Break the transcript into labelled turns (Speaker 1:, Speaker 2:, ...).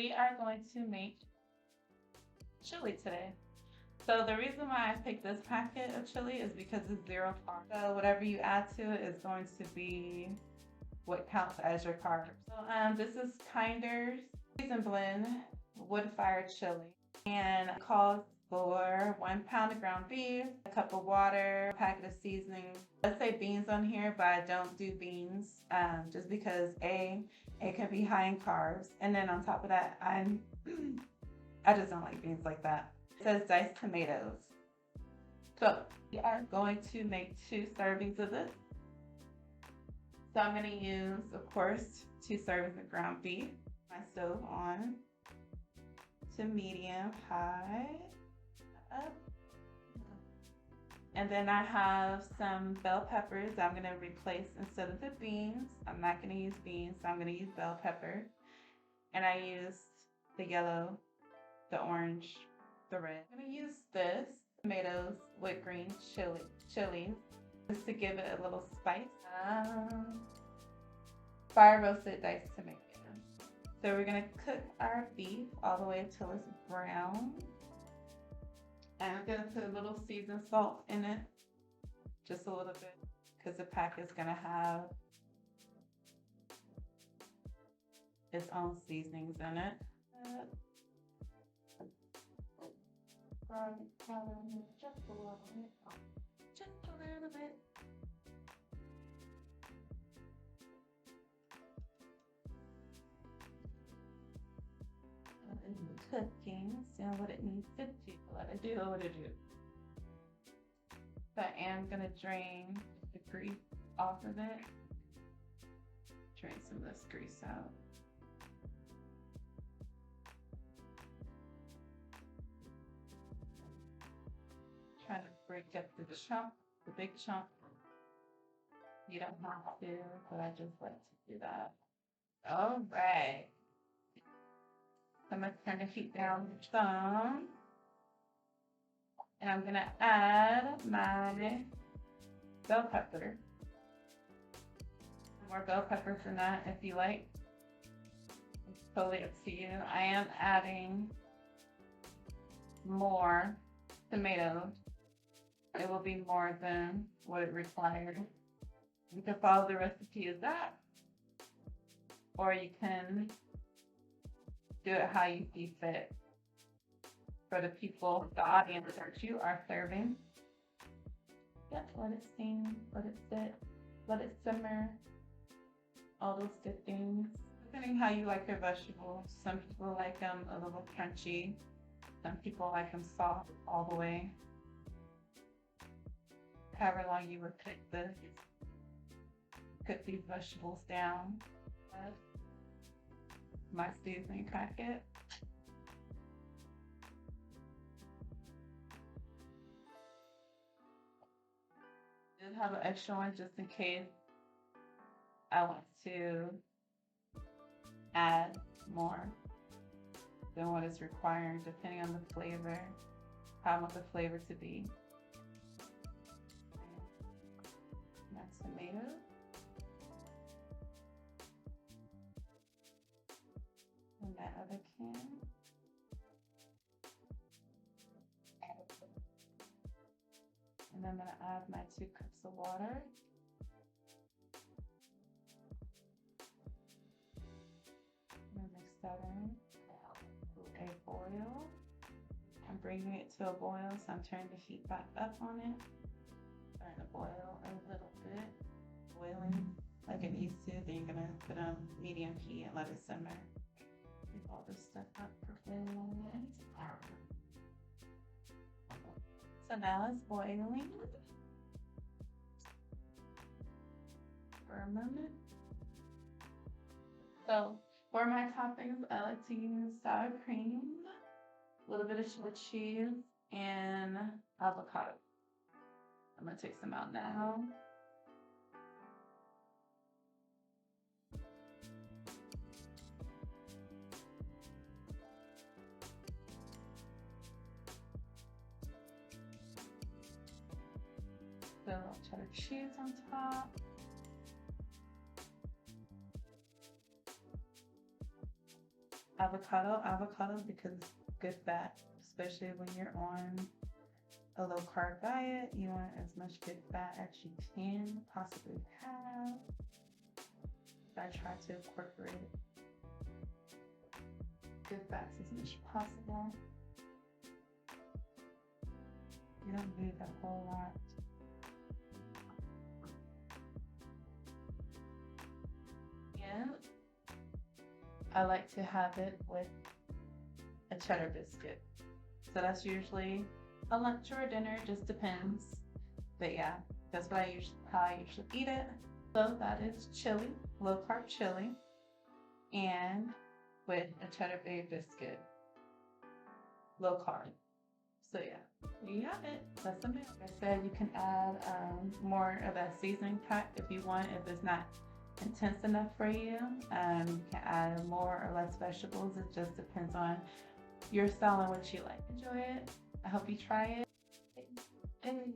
Speaker 1: We are going to make chili today. So the reason why I picked this packet of chili is because it's 0 carbs. So whatever you add to it is going to be what counts as your carbs. So this is Kinder's Season Blend Wood Fire Chili, and it calls for 1 pound of ground beef, a cup of water, a packet of seasoning. Let's say beans on here, but I don't do beans just because it can be high in carbs, and then on top of that, I just don't like beans like that. It says diced tomatoes. So we are going to make 2 servings of this. So I'm going to use, of course, 2 servings of ground beef. My stove on to medium high up. And then I have some bell peppers I'm going to replace instead of the beans. I'm not going to use beans, so I'm going to use bell pepper. And I used the yellow, the orange, the red. I'm going to use this tomatoes with green chili just to give it a little spice. Fire roasted diced tomatoes. So we're going to cook our beef all the way until it's brown. And I'm going to put a little seasoned salt in it, just a little bit, because the pack is going to have its own seasonings in it. Just a little bit. Just a little bit. Cooking, seeing what it needs to do, what it do. So I am gonna drain the grease off of it. Drain some of this grease out. Try to break up the chunk, the big chunk. You don't have to, but I just like to do that. All right. I'm going to turn the heat down some. And I'm going to add my bell pepper. More bell peppers than that if you like. It's totally up to you. I am adding more tomatoes. It will be more than what it required. You can follow the recipe as that. Or you can do it how you see fit for the people, the audience that you are serving. Yep, let it steam, let it sit, let it simmer, all those good things. Depending how you like your vegetables. Some people like them a little crunchy. Some people like them soft all the way. However long you would cook these vegetables down. My seasoning packet. I did have an extra one just in case I want to add more than what is required, depending on the flavor, how I want the flavor to be. That's tomatoes. In that other can. And I'm going to add my 2 cups of water. I'm going to mix that in to a boil. I'm bringing it to a boil, so I'm turning the heat back up on it. Starting to boil a little bit. Boiling like it needs to. Then you're going to put on medium heat and let it simmer. Leave all this stuff up for a moment. So now it's boiling for a moment. So for my toppings, I like to use sour cream, a little bit of shredded cheese, and avocado. I'm gonna take some out now. So cheddar cheese on top. avocado because it's good fat, especially when you're on a low carb diet. You want as much good fat as you can possibly have. I try to incorporate good fats as much as possible. You don't need a whole lot. And I like to have it with a cheddar biscuit. So that's usually a lunch or a dinner, just depends. But yeah, that's how I usually eat it. So that is chili, low carb chili, and with a cheddar bay biscuit, low carb. So yeah, you have it. That's amazing. Like I said, you can add more of that seasoning pack if you want. If it's not intense enough for you, you can add more or less vegetables. It just depends on your style and what you like. Enjoy it. I hope you try it. And